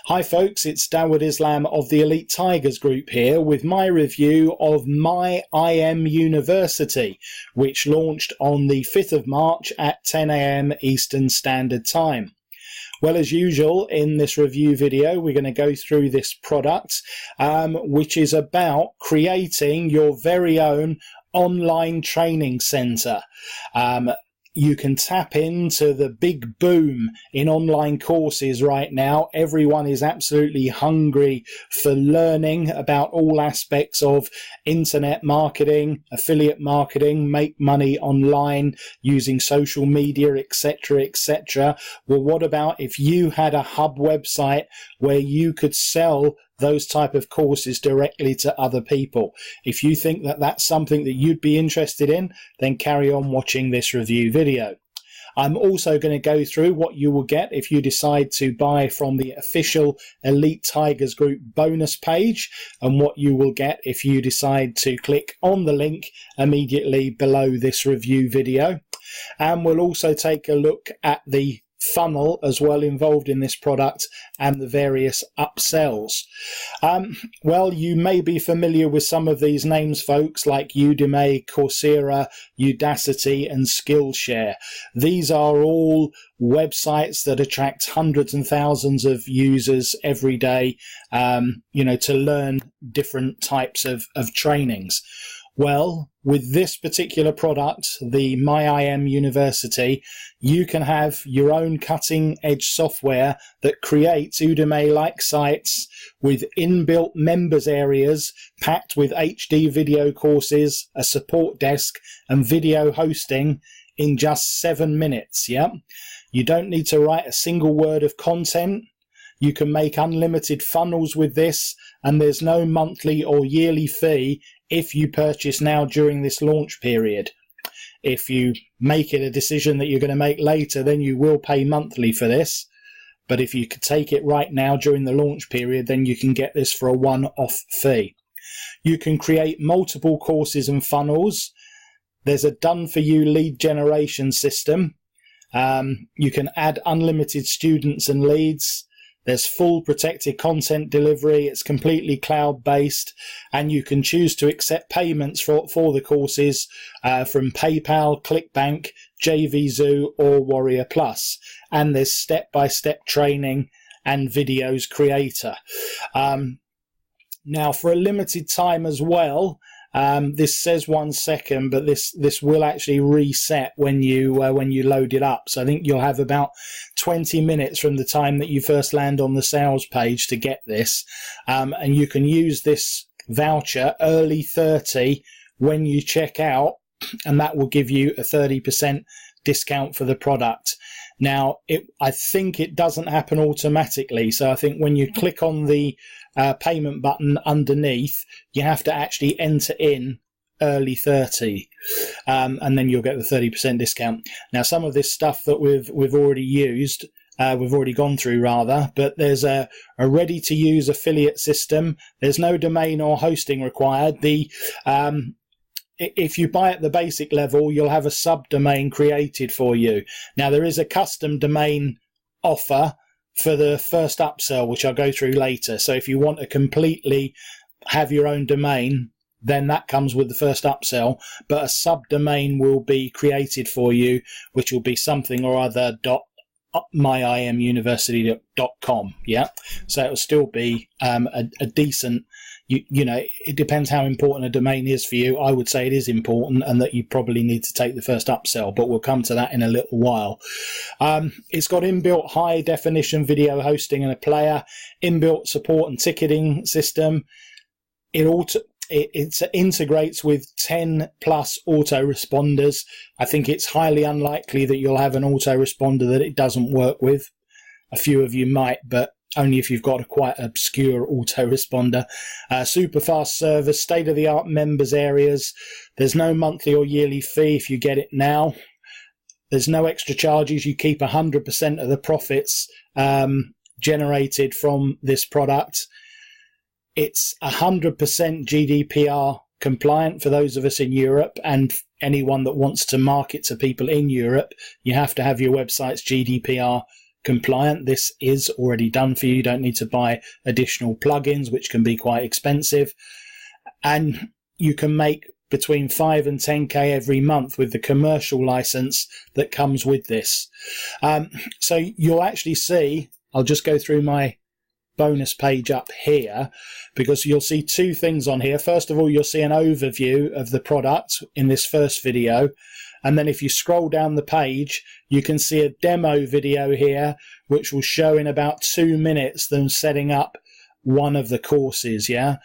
Hi folks, it's Dawud Islam of the Elite Tigers group here with my review of My IM University, which launched on the 5th of March at 10 AM Eastern Standard Time. Well, as usual, in this review video, we're going to go through this product, which is about creating your very own online training centre. You can tap into the big boom in online courses right now. Everyone is absolutely hungry for learning about all aspects of internet marketing, affiliate marketing, make money online using social media, etc., etc. Well, what about if you had a hub website where you could sell those type of courses directly to other people? If you think that that's something that you'd be interested in, then carry on watching this review video. I'm also going to go through what you will get if you decide to buy from the official Elite Tigers Group bonus page, and what you will get if you decide to click on the link immediately below this review video. And we'll also take a look at the funnel as well involved in this product and the various upsells. Well, you may be familiar with some of these names, folks, like Udemy, Coursera, Udacity and Skillshare. These are all websites that attract hundreds and thousands of users every day, to learn different types of trainings. Well, with this particular product, the My IM University, you can have your own cutting-edge software that creates Udemy-like sites with inbuilt members areas packed with HD video courses, a support desk, and video hosting in just 7 minutes. Yeah, you don't need to write a single word of content. You can make unlimited funnels with this, and there's no monthly or yearly fee if you purchase now during this launch period. If you make it a decision that you're going to make later, then you will pay monthly for this. But if you could take it right now during the launch period, then you can get this for a one-off fee. You can create multiple courses and funnels. There's a done-for-you lead generation system. You can add unlimited students and leads. There's full protected content delivery. It's completely cloud-based, and you can choose to accept payments for the courses from PayPal, ClickBank, JVZoo or Warrior Plus. And there's step-by-step training and videos creator. Now, for a limited time as well, this says 1 second, but this will actually reset when you load it up. So I think you'll have about 20 minutes from the time that you first land on the sales page to get this, and you can use this voucher early 30 when you check out, and that will give you a 30% discount for the product. Now, I think it doesn't happen automatically. So I think when you click on the payment button underneath, you have to actually enter in early 30, and then you'll get the 30% discount. Now, some of this stuff that we've already used, we've already gone through rather, but there's a ready to use affiliate system. There's no domain or hosting required. If you buy at the basic level, you'll have a subdomain created for you. Now, there is a custom domain offer for the first upsell, which I'll go through later. So if you want to completely have your own domain, then that comes with the first upsell. But a subdomain will be created for you, which will be something or other myimuniversity.com. Yeah, so it'll still be a decent. It depends how important a domain is for you. I would say it is important, and that you probably need to take the first upsell, but we'll come to that in a little while. It's got inbuilt high definition video hosting and a player, inbuilt support and ticketing system. It integrates with 10 plus autoresponders. I think it's highly unlikely that you'll have an autoresponder that it doesn't work with. A few of you might, but only if you've got a quite obscure autoresponder. Super fast service, state-of-the-art members areas. There's no monthly or yearly fee if you get it now. There's no extra charges. You keep 100% of the profits generated from this product. It's 100% GDPR compliant for those of us in Europe, and anyone that wants to market to people in Europe, you have to have your websites GDPR compliant. This is already done for you. You don't need to buy additional plugins, which can be quite expensive. And you can make between 5 and 10k every month with the commercial license that comes with this. So you'll actually see, I'll just go through my bonus page up here, because you'll see two things on here. First of all, you'll see an overview of the product in this first video. And then if you scroll down the page, you can see a demo video here, which will show in about 2 minutes them setting up one of the courses. Yeah.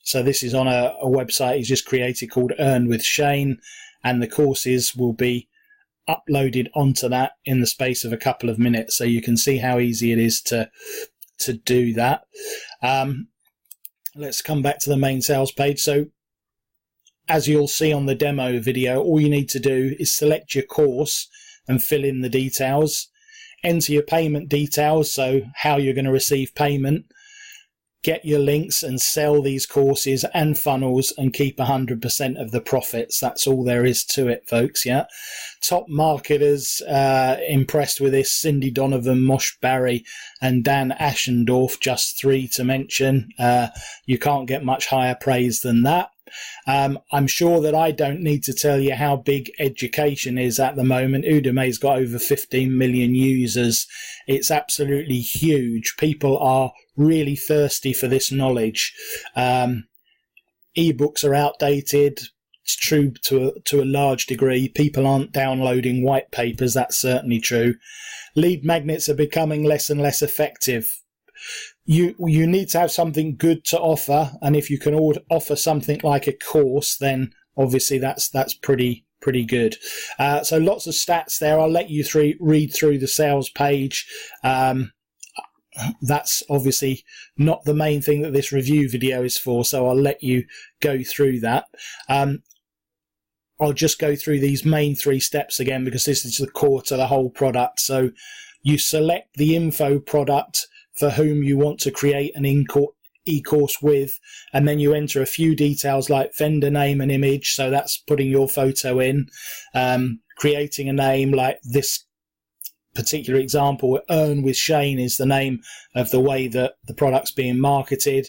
So this is on a website he's just created called Earn with Shane, and the courses will be uploaded onto that in the space of a couple of minutes. So you can see how easy it is to do that. Let's come back to the main sales page. So as you'll see on the demo video, all you need to do is select your course and fill in the details, enter your payment details, so how you're going to receive payment, get your links and sell these courses and funnels and keep 100% of the profits. That's all there is to it, folks. Yeah. Top marketers impressed with this: Cindy Donovan, Mosh Barry and Dan Ashendorf, just 3 to mention. You can't get much higher praise than that. I'm sure that I don't need to tell you how big education is at the moment. Udemy's got over 15 million users. It's absolutely huge. People are really thirsty for this knowledge. Ebooks are outdated. It's true to a large degree. People aren't downloading white papers. That's certainly true. Lead magnets are becoming less and less effective. You need to have something good to offer, and if you can offer something like a course, then obviously that's pretty good. So lots of stats there. I'll let you read through the sales page. That's obviously not the main thing that this review video is for, so I'll let you go through that. I'll just go through these main 3 steps again, because this is the core to the whole product. So you select the info product for whom you want to create an e-course with, and then you enter a few details like vendor name and image, so that's putting your photo in, creating a name like this particular example. Earn with Shane is the name of the way that the product's being marketed.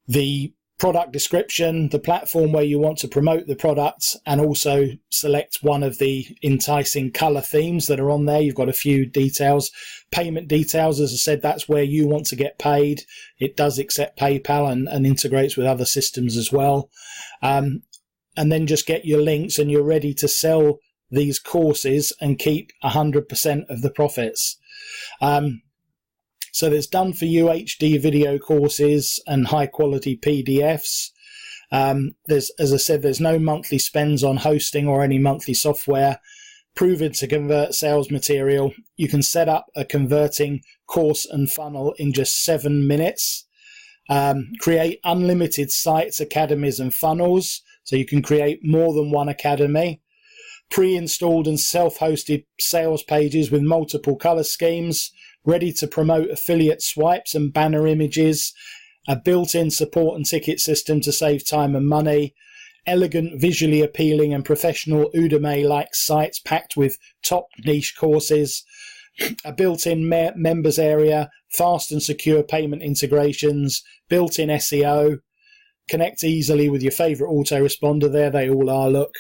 The product description, the platform where you want to promote the product, and also select one of the enticing color themes that are on there. You've got a few details. Payment details, as I said, that's where you want to get paid. It does accept PayPal and integrates with other systems as well. And then just get your links and you're ready to sell these courses and keep 100% of the profits. So there's done for you HD video courses and high quality PDFs. As I said, there's no monthly spends on hosting or any monthly software. Proven to convert sales material. You can set up a converting course and funnel in just 7 minutes. Create unlimited sites, academies and funnels, so you can create more than one academy. Pre-installed and self-hosted sales pages with multiple color schemes, ready to promote affiliate swipes and banner images, a built-in support and ticket system to save time and money, elegant, visually appealing and professional Udemy-like sites packed with top niche courses, a built-in members area, fast and secure payment integrations, built-in SEO, connect easily with your favorite autoresponder. There they all are, look.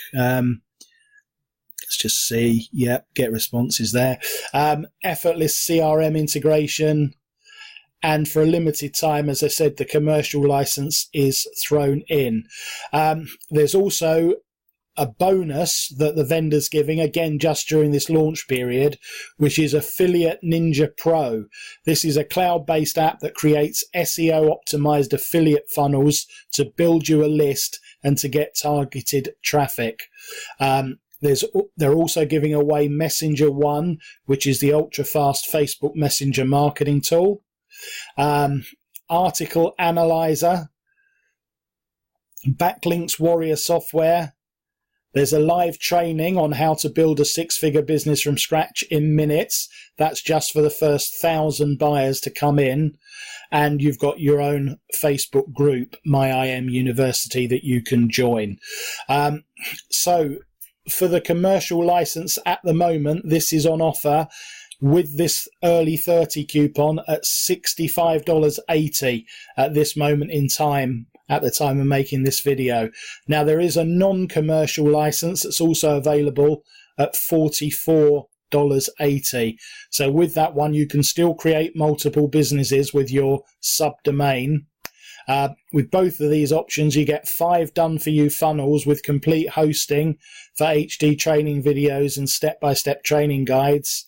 Let's just see. Yep, get responses there. Effortless CRM integration. And for a limited time, as I said, the commercial license is thrown in. There's also a bonus that the vendor's giving, again, just during this launch period, which is Affiliate Ninja Pro. This is a cloud-based app that creates SEO-optimized affiliate funnels to build you a list and to get targeted traffic. They're also giving away Messenger One, which is the ultra-fast Facebook Messenger marketing tool. Article Analyzer, Backlinks Warrior software. There's a live training on how to build a 6-figure business from scratch in minutes. That's just for the first 1,000 buyers to come in. And you've got your own Facebook group, My IM University, that you can join. So for the commercial license at the moment, this is on offer with this early 30 coupon at $65.80 at this moment in time, at the time of making this video. Now, there is a non-commercial license that's also available at $44.80. So with that one, you can still create multiple businesses with your subdomain. With both of these options, you get 5 done-for-you funnels with complete hosting for HD training videos and step-by-step training guides.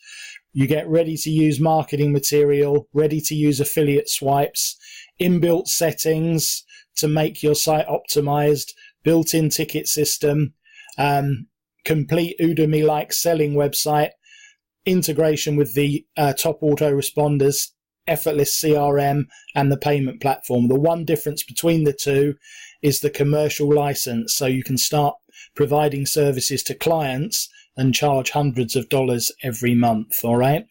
You get ready-to-use marketing material, ready-to-use affiliate swipes, inbuilt settings to make your site optimized, built-in ticket system, complete Udemy-like selling website, integration with the top autoresponders, effortless CRM, and the payment platform. The one difference between the two is the commercial license, so you can start providing services to clients and charge hundreds of dollars every month. All right.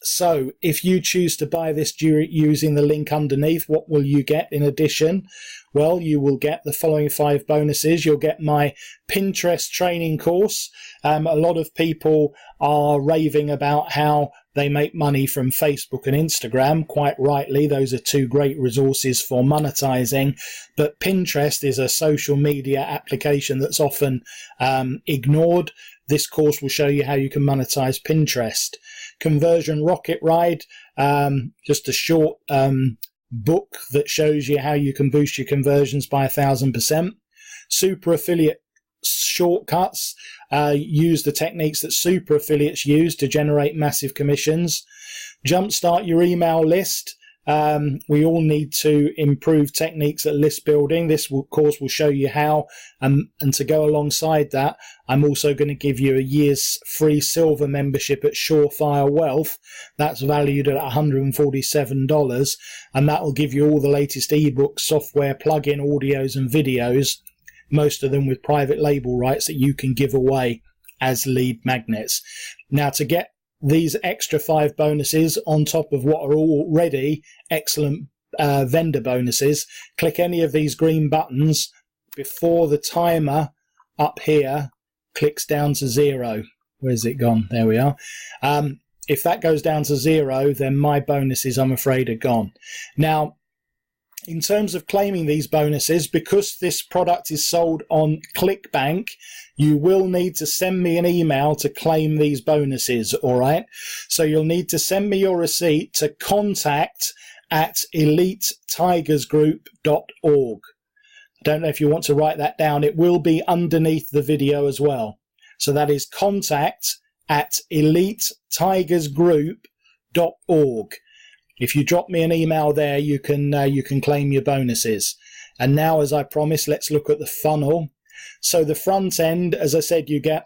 So if you choose to buy this using the link underneath, what will you get in addition? Well, you will get the following 5 bonuses. You'll get my Pinterest training course. A lot of people are raving about how they make money from Facebook and Instagram. Quite rightly, those are 2 great resources for monetizing. But Pinterest is a social media application that's often ignored. This course will show you how you can monetize Pinterest. Conversion Rocket Ride, just a short book that shows you how you can boost your conversions by 1,000%. Super Affiliate Shortcuts, use the techniques that super affiliates use to generate massive commissions. Jumpstart your email list. We all need to improve techniques at list building. This course will show you how, and to go alongside that, I'm also going to give you a year's free silver membership at Surefire Wealth. That's valued at $147, and that will give you all the latest ebooks, software, plugin, audios and videos, most of them with private label rights that you can give away as lead magnets. Now, to get these extra 5 bonuses on top of what are already excellent vendor bonuses, click any of these green buttons before the timer up here clicks down to 0. Where's it gone? There we are. If that goes down to 0, then my bonuses, I'm afraid, are gone. Now, in terms of claiming these bonuses, because this product is sold on ClickBank, you will need to send me an email to claim these bonuses, all right? So you'll need to send me your receipt to contact@elitetigersgroup.org. I don't know if you want to write that down. It will be underneath the video as well. So that is contact@elitetigersgroup.org. If you drop me an email there, you can claim your bonuses. And now, as I promised, let's look at the funnel. So the front end, as I said, you get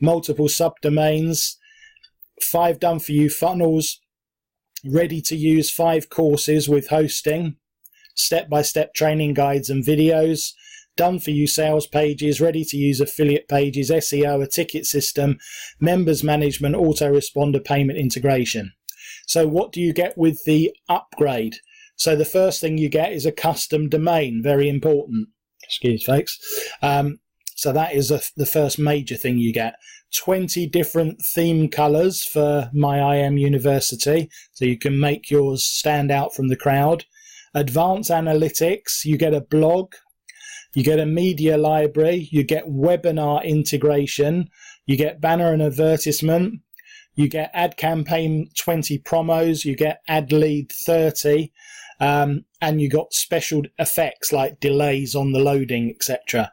multiple subdomains, 5 done-for-you funnels, ready to use 5 courses with hosting, step-by-step training guides and videos, done-for-you sales pages, ready-to-use affiliate pages, SEO, a ticket system, members management, autoresponder, payment integration. So what do you get with the upgrade? So the first thing you get is a custom domain, very important. Excuse folks. So that is the first major thing you get. 20 different theme colors for My IM University, so you can make yours stand out from the crowd. Advanced analytics, you get a blog, you get a media library, you get webinar integration, you get banner and advertisement, you get ad campaign 20 promos, you get ad lead 30, and you got special effects like delays on the loading, etc.,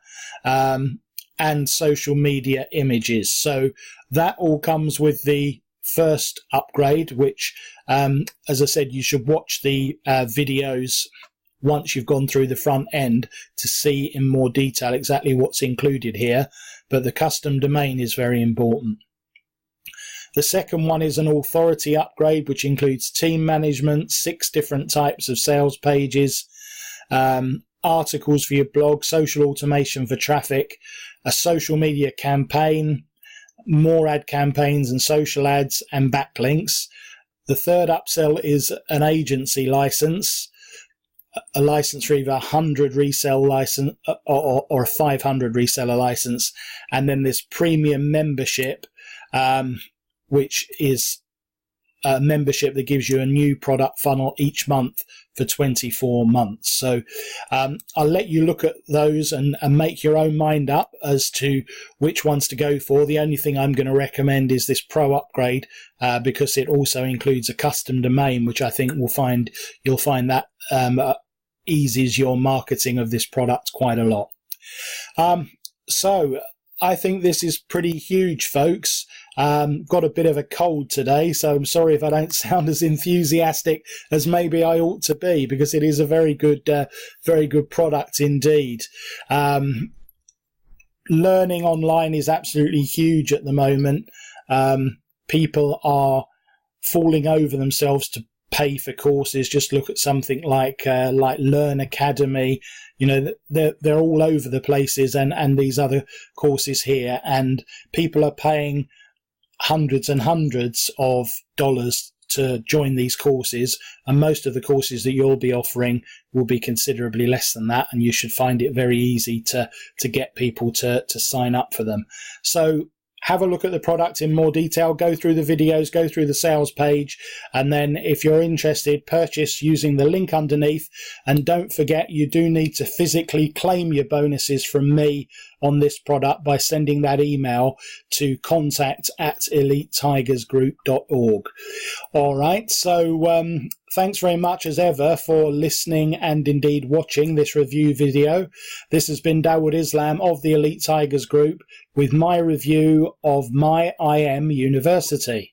and social media images. So that all comes with the first upgrade, which, as I said, you should watch the videos once you've gone through the front end to see in more detail exactly what's included here. But the custom domain is very important. The second one is an authority upgrade, which includes team management, 6 different types of sales pages, articles for your blog, social automation for traffic, a social media campaign, more ad campaigns and social ads, and backlinks. The third upsell is an agency license, a license for either 100 resale license or a 500 reseller license, and then this premium membership, which is a membership that gives you a new product funnel each month for 24 months. So I'll let you look at those and make your own mind up as to which ones to go for. The only thing I'm going to recommend is this Pro upgrade, because it also includes a custom domain, which I think you'll find that eases your marketing of this product quite a lot. So I think this is pretty huge, folks. Got a bit of a cold today, so I'm sorry if I don't sound as enthusiastic as maybe I ought to be, because it is a very good product indeed. Learning online is absolutely huge at the moment. People are falling over themselves to pay for courses. Just look at something like Learn Academy. You know, they're all over the places, and these other courses here, and people are paying hundreds and hundreds of dollars to join these courses, and most of the courses that you'll be offering will be considerably less than that, and you should find it very easy to get people to sign up for them. So have a look at the product in more detail, go through the videos, go through the sales page, and then if you're interested, purchase using the link underneath. And don't forget, you do need to physically claim your bonuses from me on this product by sending that email to contact@elitetigersgroup.org. All right, so thanks very much as ever for listening and indeed watching this review video. This has been Dawud Islam of the Elite Tigers Group with my review of My IM University.